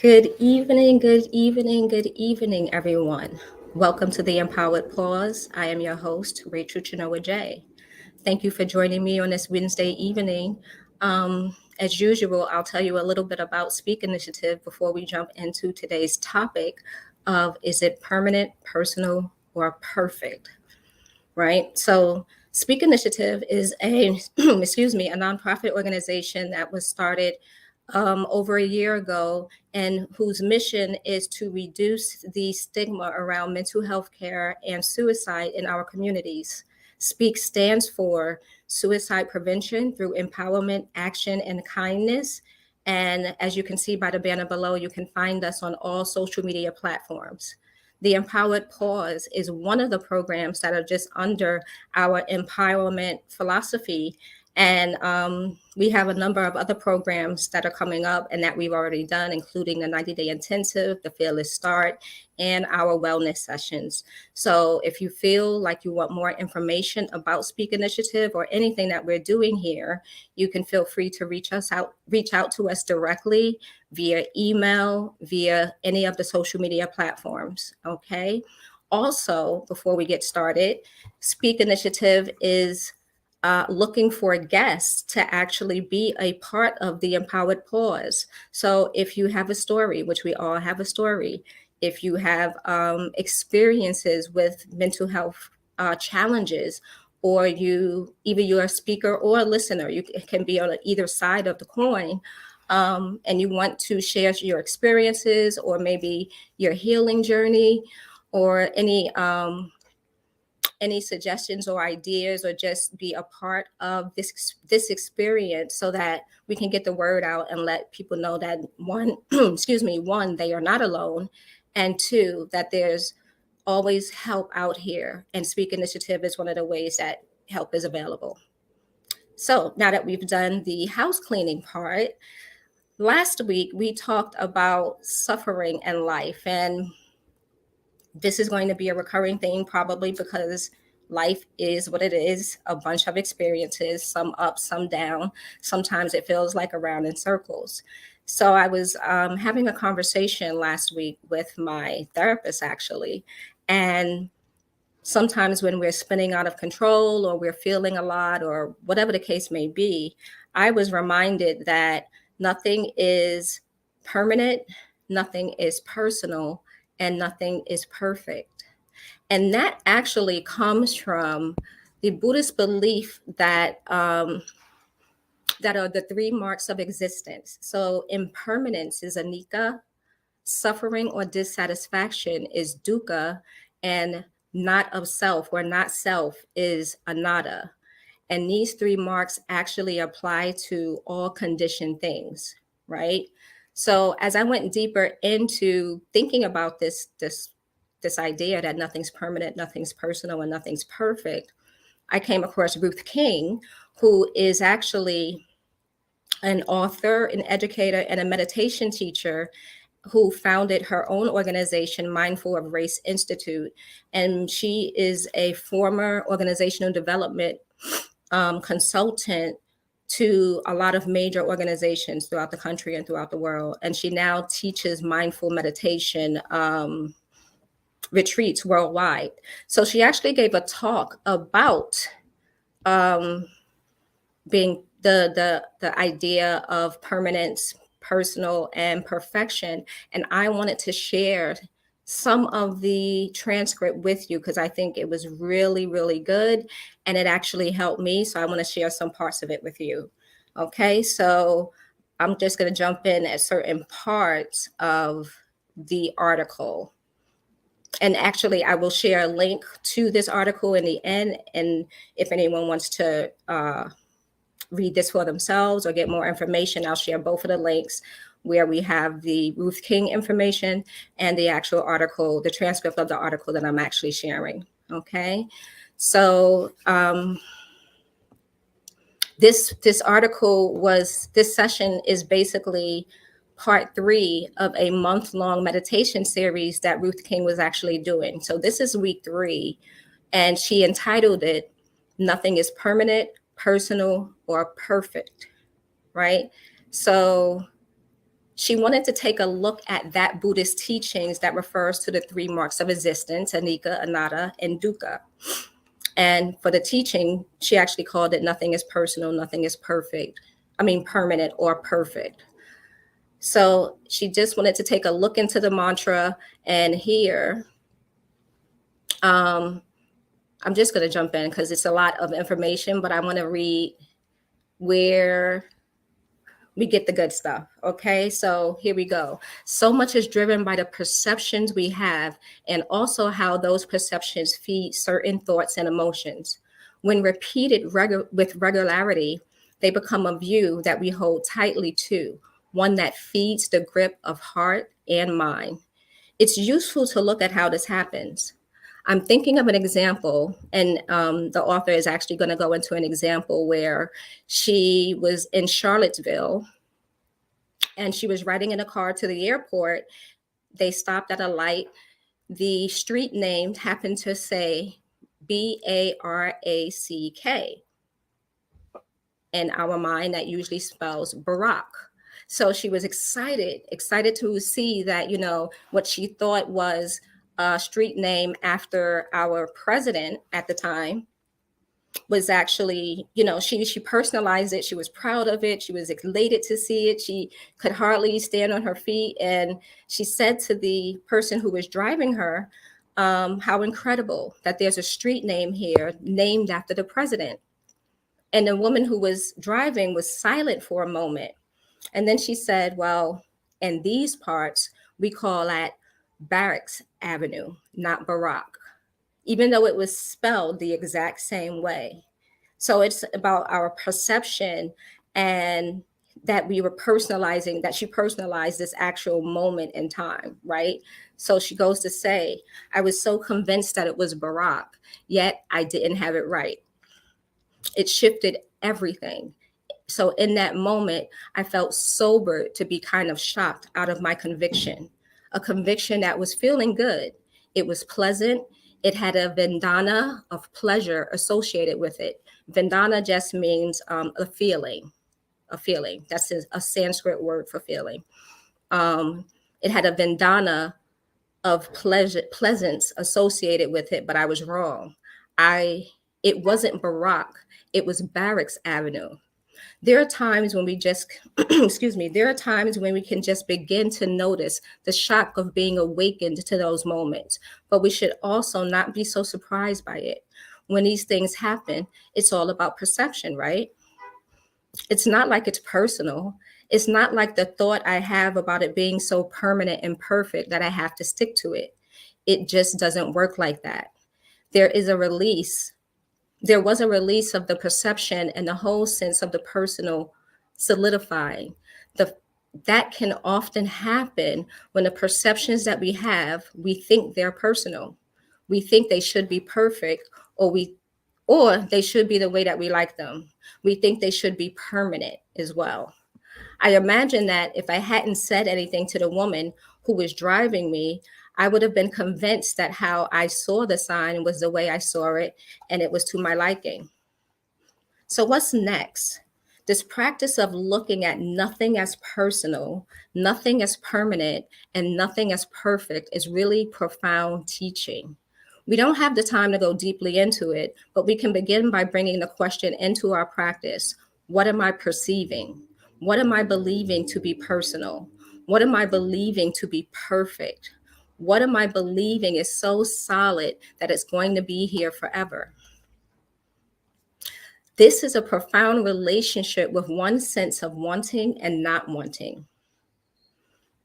Good evening, everyone. Welcome to the Empowered Pause. I am your host, Rachel Chinoa J. Thank you for joining me on this Wednesday evening. As usual, I'll tell you a little bit about Speak Initiative before we jump into today's topic of is it permanent, personal, or perfect? Right? So Speak Initiative is a excuse me, a nonprofit organization that was started over a year ago, and whose mission is to reduce the stigma around mental health care and suicide in our communities. SPEAK stands for Suicide Prevention Through Empowerment, Action, and Kindness. And as you can see by the banner below, you can find us on all social media platforms. The Empowered Pause is one of the programs that are just under our empowerment philosophy, and we have a number of other programs that are coming up and that we've already done, including the 90-day intensive, the Fearless Start, and our wellness sessions. So if you feel like you want more information about Speak Initiative or anything that we're doing here, you can feel free to reach out to us directly via email, via any of the social media platforms. Okay. Also, before we get started, Speak Initiative is looking for guests to actually be a part of the Empowered Pause. So if you have a story, which we all have a story, if you have experiences with mental health challenges, or either you're a speaker or a listener, you can be on either side of the coin, and you want to share your experiences or maybe your healing journey or any suggestions or ideas, or just be a part of this experience so that we can get the word out and let people know that one one, they are not alone, and two, that there's always help out here, and Speak Initiative is one of the ways that help is available. So now that we've done the house cleaning part, last week we talked about suffering and life, and this is going to be a recurring theme probably because life is what it is, a bunch of experiences, some up, some down. Sometimes it feels like around in circles. So I was having a conversation last week with my therapist, actually. And sometimes when we're spinning out of control or we're feeling a lot or whatever the case may be, I was reminded that nothing is permanent, nothing is personal, and nothing is perfect. And that actually comes from the Buddhist belief that that are the three marks of existence. So impermanence is anicca, suffering or dissatisfaction is dukkha, and not of self or not self is anatta. And these three marks actually apply to all conditioned things, right? So as I went deeper into thinking about this idea that nothing's permanent, nothing's personal, and nothing's perfect, I came across Ruth King, who is actually an author, an educator, and a meditation teacher who founded her own organization, Mindful of Race Institute. And she is a former organizational development consultant to a lot of major organizations throughout the country and throughout the world. And she now teaches mindful meditation retreats worldwide. So she actually gave a talk about um, being the idea of permanence, personal, and perfection. And I wanted to share some of the transcript with you because I think it was really, really good and it actually helped me. So I want to share some parts of it with you. Okay, so I'm just going to jump in at certain parts of the article. And actually, I will share a link to this article in the end. And if anyone wants to read this for themselves or get more information, I'll share both of the links where we have the Ruth King information and the actual article, the transcript of the article that I'm actually sharing. Okay, so this session is basically part 3 of a month-long meditation series that Ruth King was actually doing. So this is week 3, and she entitled it "Nothing is Permanent, Personal, or Perfect," right? So She wanted to take a look at that Buddhist teachings that refers to the three marks of existence, anicca, anatta, and dukkha. And for the teaching, she actually called it nothing is personal, nothing is perfect. I mean, permanent or perfect. So she just wanted to take a look into the mantra. And here, I'm just going to jump in because it's a lot of information, but I want to read where we get the good stuff. Okay, so here we go. So much is driven by the perceptions we have, and also how those perceptions feed certain thoughts and emotions. When repeated with regularity, they become a view that we hold tightly to, one that feeds the grip of heart and mind. It's useful to look at how this happens. I'm thinking of an example, and the author is actually going to go into an example where she was in Charlottesville and she was riding in a car to the airport. They stopped at a light. The street name happened to say Barack. In our mind, that usually spells Barack. So she was excited to see that, what she thought was a street name after our president at the time was actually, she personalized it. She was proud of it. She was elated to see it. She could hardly stand on her feet. And she said to the person who was driving her, how incredible that there's a street name here named after the president. And the woman who was driving was silent for a moment. And then she said, well, in these parts, we call that Barracks Avenue, not Barack, even though it was spelled the exact same way. So it's about our perception, and that we were personalizing, that she personalized this actual moment in time, right? So she goes to say, I was so convinced that it was Barack, yet I didn't have it right. It shifted everything. So in that moment, I felt sobered to be kind of shocked out of my conviction, a conviction that was feeling good. It was pleasant. It had a vandana of pleasure associated with it. Vandana just means a feeling. That's a Sanskrit word for feeling. It had a vandana of pleasance associated with it, but I was wrong. It wasn't Barack. It was Barracks Avenue. There are times when we just, excuse me, there are times when we can just begin to notice the shock of being awakened to those moments. But we should also not be so surprised by it. When these things happen, it's all about perception, right? It's not like it's personal. It's not like the thought I have about it being so permanent and perfect that I have to stick to it. It just doesn't work like that. There is a release. There was a release of the perception and the whole sense of the personal solidifying. That can often happen when the perceptions that we have, we think they're personal. We think they should be perfect, or they should be the way that we like them. We think they should be permanent as well. I imagine that if I hadn't said anything to the woman who was driving me, I would have been convinced that how I saw the sign was the way I saw it, and it was to my liking. So what's next? This practice of looking at nothing as personal, nothing as permanent, and nothing as perfect is really profound teaching. We don't have the time to go deeply into it, but we can begin by bringing the question into our practice. What am I perceiving? What am I believing to be personal? What am I believing to be perfect? What am I believing is so solid that it's going to be here forever? This is a profound relationship with one sense of wanting and not wanting.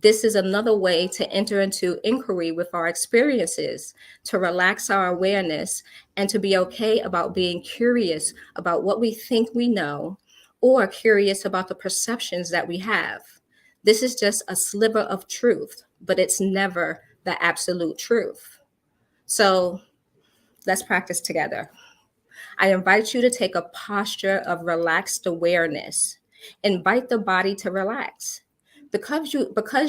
This is another way to enter into inquiry with our experiences, to relax our awareness, and to be okay about being curious about what we think we know, or curious about the perceptions that we have. This is just a sliver of truth, but it's never the absolute truth. So let's practice together. I invite you to take a posture of relaxed awareness. Invite the body to relax. Because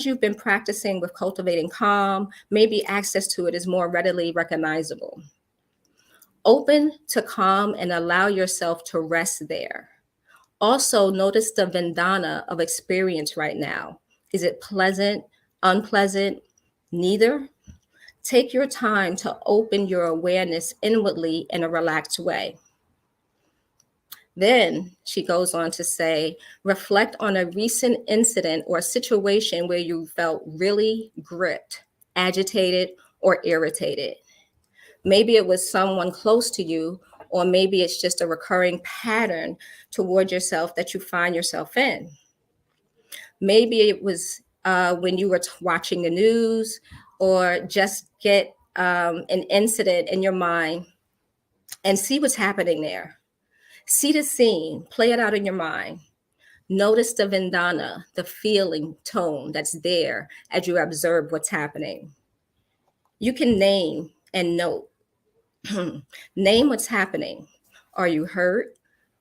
you've been practicing with cultivating calm, maybe access to it is more readily recognizable. Open to calm and allow yourself to rest there. Also, notice the vandana of experience right now. Is it pleasant, unpleasant, neither? Take your time to open your awareness inwardly in a relaxed way. Then she goes on to say, reflect on a recent incident or situation where you felt really gripped, agitated, or irritated. Maybe it was someone close to you, or maybe it's just a recurring pattern toward yourself that you find yourself in. Maybe it was when you were watching the news, or just get an incident in your mind and see what's happening there. See the scene, play it out in your mind. Notice the Vandana, the feeling tone that's there as you observe what's happening. You can name and note. Name what's happening. Are you hurt,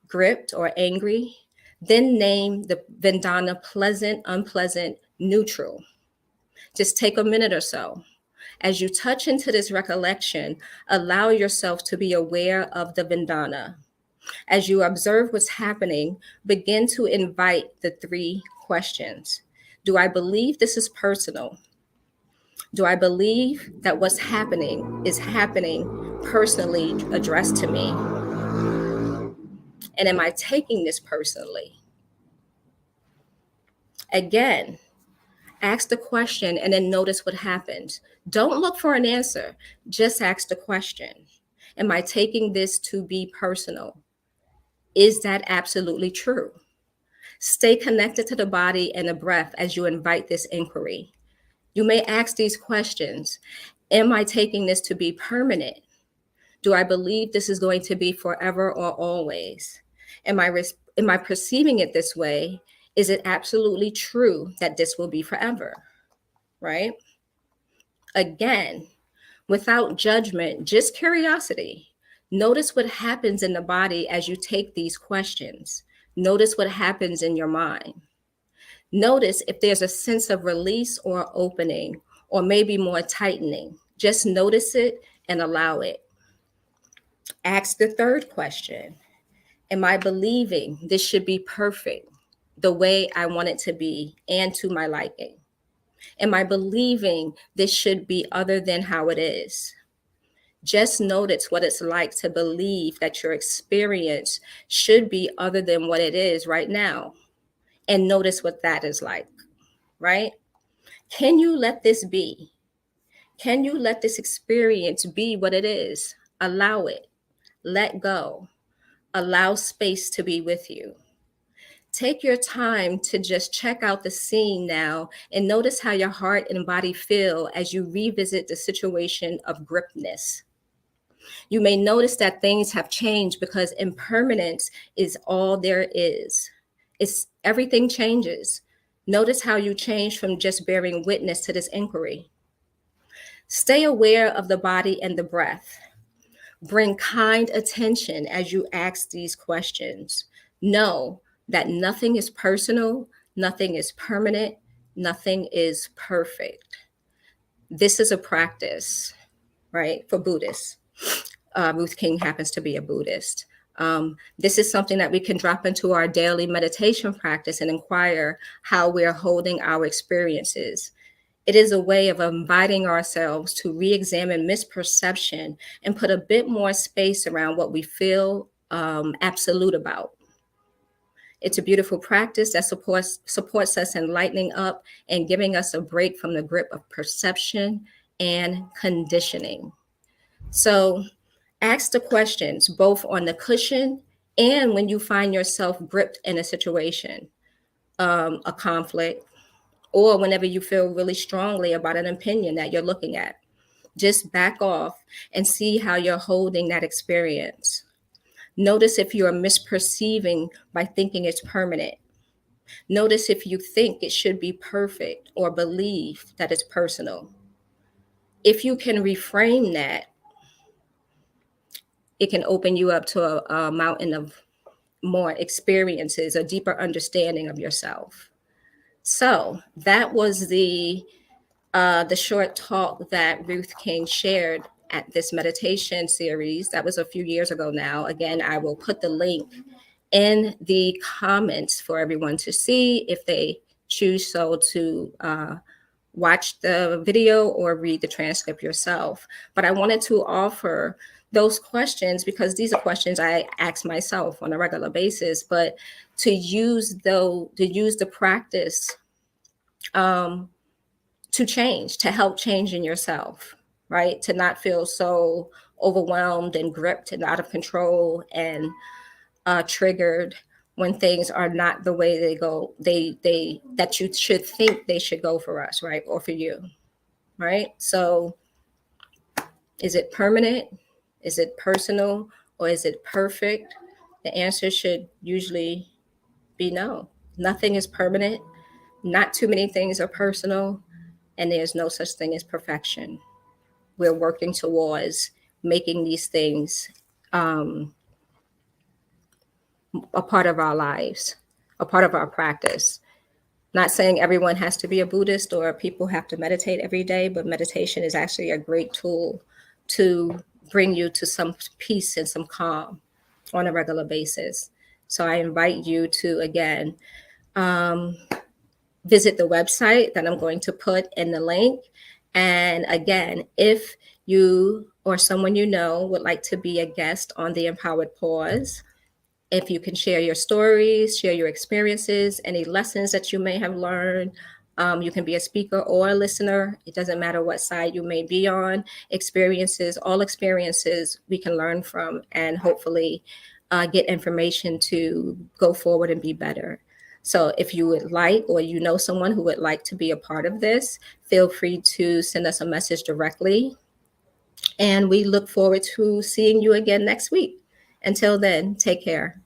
gripped, or angry? Then name the Vandana pleasant, unpleasant, neutral. Just take a minute or so. As you touch into this recollection, allow yourself to be aware of the Vandana. As you observe what's happening, begin to invite the three questions. Do I believe this is personal? Do I believe that what's happening is happening personally addressed to me? And am I taking this personally? Again, ask the question and then notice what happens. Don't look for an answer, just ask the question. Am I taking this to be personal? Is that absolutely true? Stay connected to the body and the breath as you invite this inquiry. You may ask these questions. Am I taking this to be permanent? Do I believe this is going to be forever or always? Am I perceiving it this way? Is it absolutely true that this will be forever? Right? Again, without judgment, just curiosity. Notice what happens in the body as you take these questions. Notice what happens in your mind. Notice if there's a sense of release or opening, or maybe more tightening. Just notice it and allow it. Ask the third question. Am I believing this should be perfect the way I want it to be and to my liking? Am I believing this should be other than how it is? Just notice what it's like to believe that your experience should be other than what it is right now. And notice what that is like, right? Can you let this be? Can you let this experience be what it is? Allow it. Let go. Allow space to be with you. Take your time to just check out the scene now and notice how your heart and body feel as you revisit the situation of gripness. You may notice that things have changed because impermanence is all there is. It's everything changes. Notice how you change from just bearing witness to this inquiry. Stay aware of the body and the breath. Bring kind attention as you ask these questions. Know that nothing is personal, nothing is permanent, nothing is perfect. This is a practice, right, for Buddhists. Ruth King happens to be a Buddhist. This is something that we can drop into our daily meditation practice and inquire how we're holding our experiences. It is a way of inviting ourselves to re-examine misperception and put a bit more space around what we feel absolute about. It's a beautiful practice that supports us in lightening up and giving us a break from the grip of perception and conditioning. So ask the questions both on the cushion and when you find yourself gripped in a situation, a conflict, or whenever you feel really strongly about an opinion that you're looking at. Just back off and see how you're holding that experience. Notice if you are misperceiving by thinking it's permanent. Notice if you think it should be perfect or believe that it's personal. If you can reframe that, it can open you up to a mountain of more experiences, a deeper understanding of yourself. So that was the short talk that Ruth King shared at this meditation series. That was a few years ago now. Again, I will put the link in the comments for everyone to see if they choose so to watch the video or read the transcript yourself. But I wanted to offer those questions because these are questions I ask myself on a regular basis, but to use the practice um, to change, to help change in yourself, right? To not feel so overwhelmed and gripped and out of control and triggered when things are not the way they go, they that you should think they should go for us, right? Or for you, right? So is it permanent? Is it personal? Or is it perfect? The answer should usually be no. Nothing is permanent. Not too many things are personal. And there's no such thing as perfection. We're working towards making these things um, a part of our lives, a part of our practice. Not saying everyone has to be a Buddhist or people have to meditate every day, but meditation is actually a great tool to bring you to some peace and some calm on a regular basis. So I invite you to, again, um, visit the website that I'm going to put in the link. And again, if you or someone you know would like to be a guest on the Empowered Pause, if you can share your stories, share your experiences, any lessons that you may have learned. You can be a speaker or a listener. It doesn't matter what side you may be on. Experiences, all experiences we can learn from and hopefully get information to go forward and be better. So if you would like, or you know someone who would like to be a part of this, feel free to send us a message directly. And we look forward to seeing you again next week. Until then, take care.